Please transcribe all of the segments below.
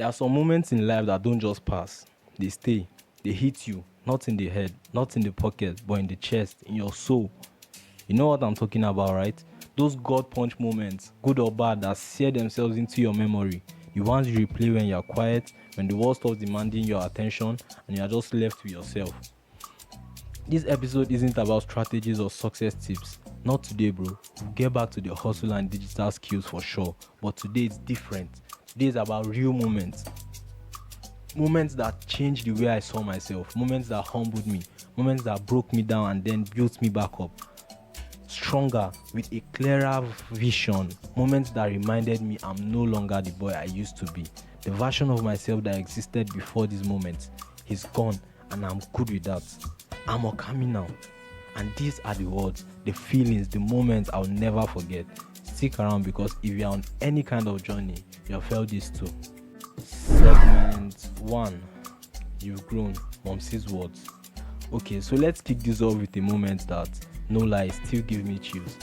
There are some moments in life that don't just pass. They stay. They hit you, not in the head, not in the pocket, but in the chest, in your soul. You know what I'm talking about, right? Those God punch moments, good or bad, that sear themselves into your memory. The ones you replay when you're quiet, when the world stops demanding your attention, and you're just left with yourself. This episode isn't about strategies or success tips. Not today, bro. We'll get back to the hustle and digital skills for sure. But today it's different. Today is about real moments. Moments that changed the way I saw myself. Moments that humbled me. Moments that broke me down and then built me back up. Stronger, with a clearer vision. Moments that reminded me I'm no longer the boy I used to be. The version of myself that existed before these moments. He's gone and I'm good with that. I'm Okami now. And these are the words, the feelings, the moments I'll never forget. Stick around because if you're on any kind of journey, you've felt this too. Segment 1. You've grown. Mom's words. Okay, so let's kick this off with a moment that, no lie, still give me chills.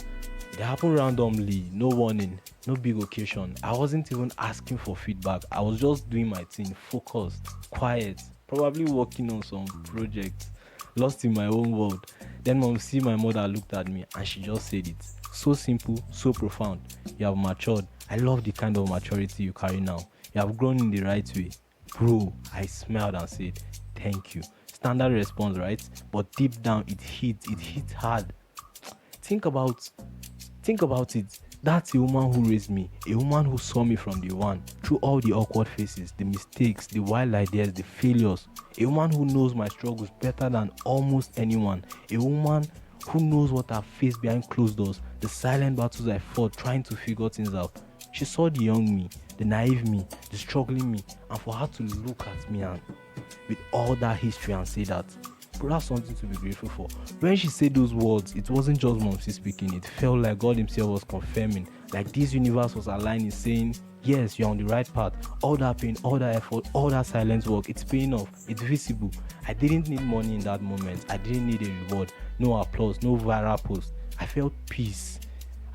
It happened randomly, no warning, no big occasion. I wasn't even asking for feedback. I was just doing my thing, focused, quiet, probably working on some project, lost in my own world. Then my mother looked at me and she just said it. So simple, so profound. You have matured. I love the kind of maturity you carry now. You have grown in the right way. Bro, I smiled and said, thank you. Standard response, right? But deep down, it hit hard. Think about it. That's a woman who raised me, a woman who saw me from the one, through all the awkward faces, the mistakes, the wild ideas, the failures. A woman who knows my struggles better than almost anyone. A woman who knows what I've faced behind closed doors, the silent battles I fought trying to figure things out. She saw the young me, the naive me, the struggling me, and for her to look at me and with all that history and say that, bro, that's something to be grateful for. When she said those words, it wasn't just Momsi speaking. It felt like God himself was confirming, like this universe was aligning, saying, yes, you're on the right path. All that pain, all that effort, all that silent work, it's paying off. It's visible. I didn't need money in that moment. I didn't need a reward, no applause, no viral post. I felt peace.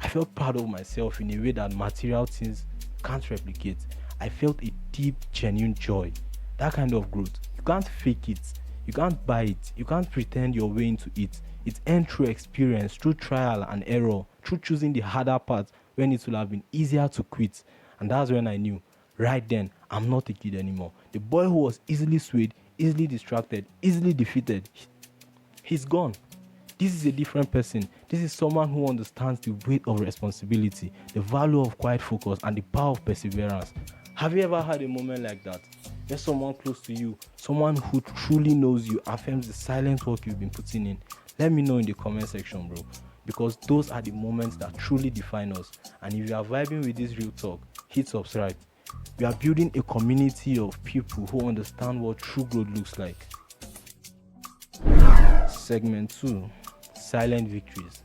I felt proud of myself in a way that material things can't replicate. I felt a deep, genuine joy. That kind of growth, you can't fake it. You can't buy it. You can't pretend your way into it. It's earned through experience, through trial and error, through choosing the harder path when it would have been easier to quit. And that's when I knew, right then, I'm not a kid anymore. The boy who was easily swayed, easily distracted, easily defeated, he's gone. This is a different person. This is someone who understands the weight of responsibility, the value of quiet focus, and the power of perseverance. Have you ever had a moment like that? Where someone close to you, someone who truly knows you, affirms the silent work you've been putting in? Let me know in the comment section, bro. Because those are the moments that truly define us. And if you are vibing with this real talk, hit subscribe. We are building a community of people who understand what true growth looks like. Segment 2. Silent victories.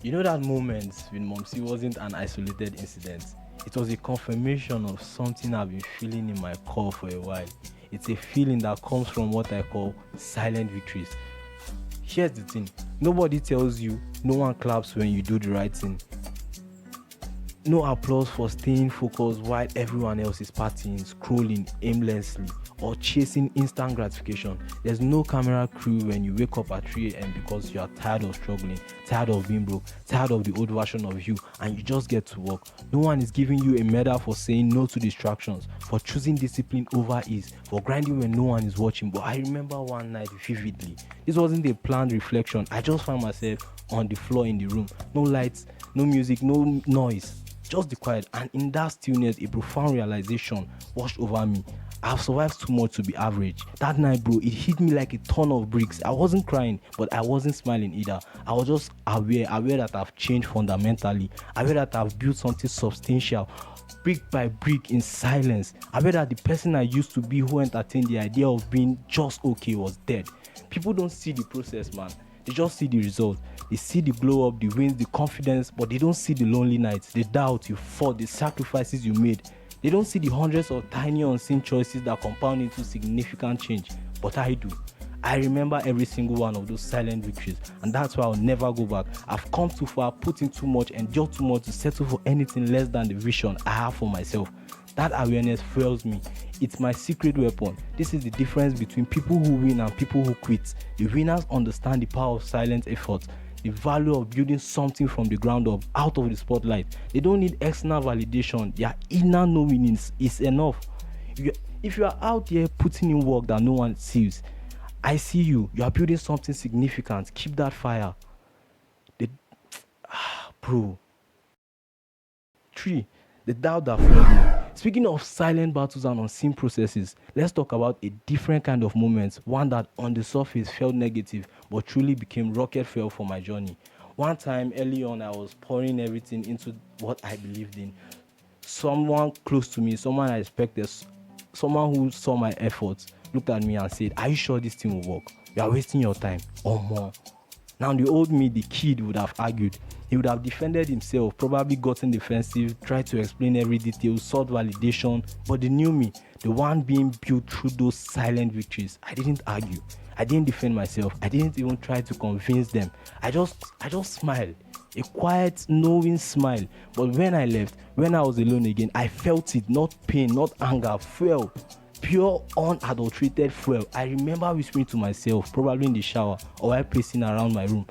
You know that moment when Momsi wasn't an isolated incident. It was a confirmation of something I've been feeling in my core for a while. It's a feeling that comes from what I call silent victories. Here's the thing. Nobody tells you, no one claps when you do the right thing. No applause for staying focused while everyone else is partying, scrolling aimlessly, or chasing instant gratification. There's no camera crew when you wake up at 3 a.m. because you are tired of struggling, tired of being broke, tired of the old version of you, and you just get to work. No one is giving you a medal for saying no to distractions, for choosing discipline over ease, for grinding when no one is watching. But I remember one night vividly. This wasn't a planned reflection. I just found myself on the floor in the room. No lights, no music, no noise. Just the quiet, and in that stillness, a profound realization washed over me. I've survived too much to be average. That night, bro, it hit me like a ton of bricks. I wasn't crying, but I wasn't smiling either. I was just aware that I've changed fundamentally, aware that I've built something substantial, brick by brick in silence. Aware that the person I used to be who entertained the idea of being just okay was dead. People don't see the process, man. They just see the result. They see the glow up, the wins, the confidence, but they don't see the lonely nights, the doubt you fought, the sacrifices you made. They don't see the hundreds of tiny unseen choices that compound into significant change. But I do. I remember every single one of those silent victories, and that's why I'll never go back. I've come too far, put in too much, endured too much to settle for anything less than the vision I have for myself. That awareness fuels me. It's my secret weapon. This is the difference between people who win and people who quit. The winners understand the power of silent effort, the value of building something from the ground up, out of the spotlight. They don't need external validation. Their inner knowing is enough. If you are out there putting in work that no one sees, I see you. You are building something significant. Keep that fire. The, bro. 3. The doubt that fueled me. Speaking of silent battles and unseen processes, let's talk about a different kind of moment, one that on the surface felt negative but truly became rocket fuel for my journey. One time early on, I was pouring everything into what I believed in. Someone close to me, someone I respected, someone who saw my efforts, looked at me and said, "Are you sure this thing will work? You are wasting your time." Or more. Now, the old me, the kid, would have argued. He would have defended himself, probably gotten defensive, tried to explain every detail, sought validation. But the new me, the one being built through those silent victories, I didn't argue. I didn't defend myself. I didn't even try to convince them. I just smiled. A quiet, knowing smile. But when I left, when I was alone again, I felt it. Not pain, not anger, fuel. Pure, unadulterated fuel. I remember whispering to myself, probably in the shower or while pacing around my room,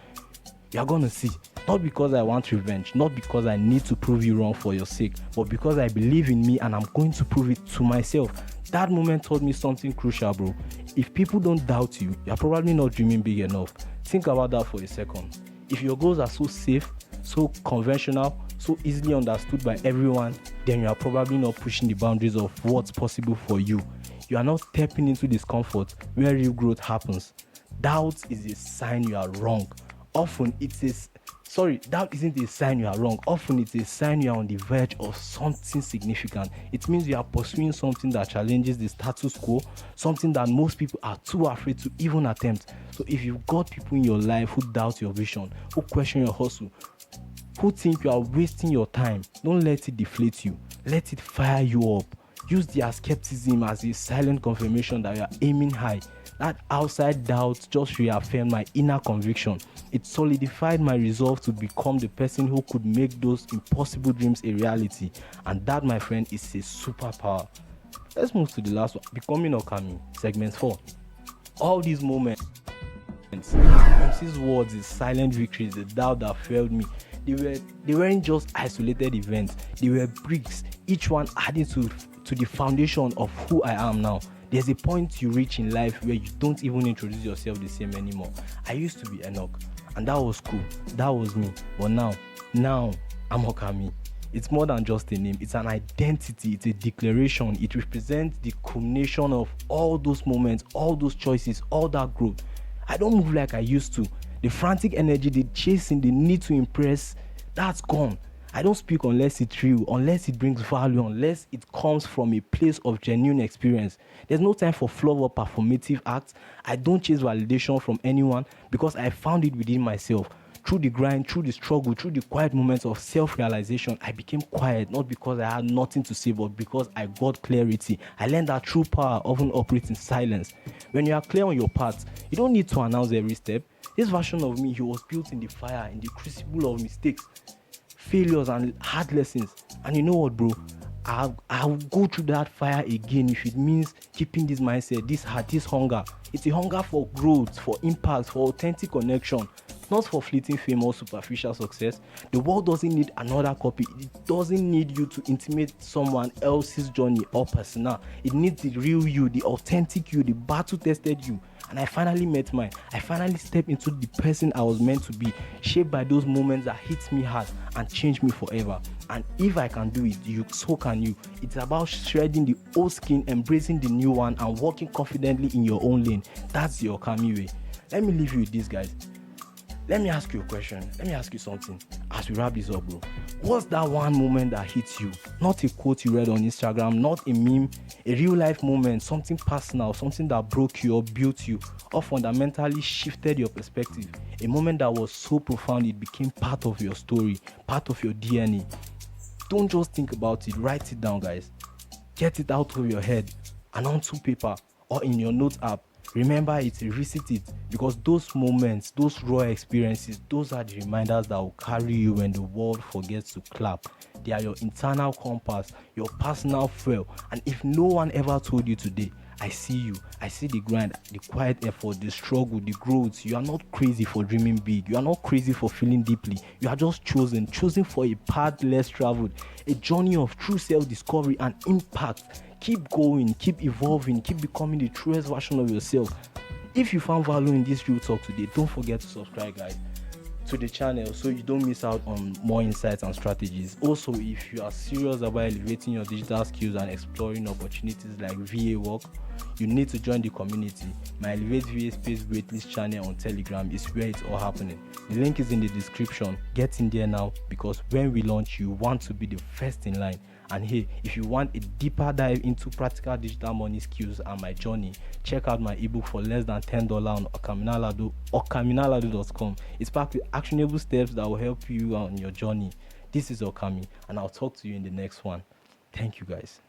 "You're gonna see. Not because I want revenge, not because I need to prove you wrong for your sake, but because I believe in me and I'm going to prove it to myself." That moment taught me something crucial, bro. If people don't doubt you, you're probably not dreaming big enough. Think about that for a second. If your goals are so safe, so conventional, so easily understood by everyone, then you are probably not pushing the boundaries of what's possible for you. You are not tapping into discomfort where real growth happens. Doubt is a sign you are wrong. Doubt isn't a sign you are wrong. Often it's a sign you are on the verge of something significant. It means you are pursuing something that challenges the status quo, something that most people are too afraid to even attempt. So if you've got people in your life who doubt your vision, who question your hustle, who think you are wasting your time, don't let it deflate you. Let it fire you up. Use their skepticism as a silent confirmation that you are aiming high. That outside doubt just reaffirmed my inner conviction. It solidified my resolve to become the person who could make those impossible dreams a reality. And that, my friend, is a superpower. Let's move to the last one. Becoming Okami, segment 4. All these moments, Ramsey's words, his silent victories, the doubt that failed me, they weren't just isolated events. They were bricks, each one adding to the foundation of who I am now. There's a point you reach in life where you don't even introduce yourself the same anymore. I used to be Enoch, and that was cool. That was me. But now I'm Okami. It's more than just a name. It's an identity. It's a declaration. It represents the culmination of all those moments, all those choices, all that growth. I don't move like I used to. The frantic energy, the chasing, the need to impress, that's gone. I don't speak unless it's real, unless it brings value, unless it comes from a place of genuine experience. There's no time for fluff or performative acts. I don't chase validation from anyone because I found it within myself. Through the grind, through the struggle, through the quiet moments of self-realization, I became quiet, not because I had nothing to say, but because I got clarity. I learned that true power often operates in silence. When you are clear on your path, you don't need to announce every step. This version of me, he was built in the fire, in the crucible of mistakes, failures, and hard lessons. And you know what, bro? I'll go through that fire again if it means keeping this mindset, this heart, this hunger. It's a hunger for growth, for impact, for authentic connection, not for fleeting fame or superficial success. The world doesn't need another copy. It doesn't need you to intimate someone else's journey or persona. It needs the real you, the authentic you, the battle-tested you. And I finally met mine. I finally stepped into the person I was meant to be, shaped by those moments that hit me hard and changed me forever. And if I can do it, so can you. It's about shredding the old skin, embracing the new one, and walking confidently in your own lane. That's the Okami way. Let me leave you with this, guys. Let me ask you a question. Let me ask you something as we wrap this up, bro. What's that one moment that hits you? Not a quote you read on Instagram, not a meme, a real life moment, something personal, something that broke you or built you or fundamentally shifted your perspective. A moment that was so profound it became part of your story, part of your DNA. Don't just think about it, write it down, guys. Get it out of your head and onto paper or in your notes app. Remember it, revisit it, because those moments, those raw experiences, those are the reminders that will carry you when the world forgets to clap. They are your internal compass, your personal fuel. And if no one ever told you today, I see you, I see the grind, the quiet effort, the struggle, the growth. You are not crazy for dreaming big. You are not crazy for feeling deeply. You are just chosen for a path less traveled, a journey of true self-discovery and impact. Keep going, keep evolving, keep becoming the truest version of yourself. If you found value in this real talk today, don't forget to subscribe, guys, to the channel so you don't miss out on more insights and strategies. Also, if you are serious about elevating your digital skills and exploring opportunities like VA work, you need to join the community. My Elevate VA Space Waitlist channel on Telegram is where it's all happening. The link is in the description. Get in there now, because when we launch, you want to be the first in line. And hey, if you want a deeper dive into practical digital money skills and my journey, check out my ebook for less than $10 on okaminalado.com. It's packed with actionable steps that will help you on your journey. This is Okami, and I'll talk to you in the next one. Thank you, guys.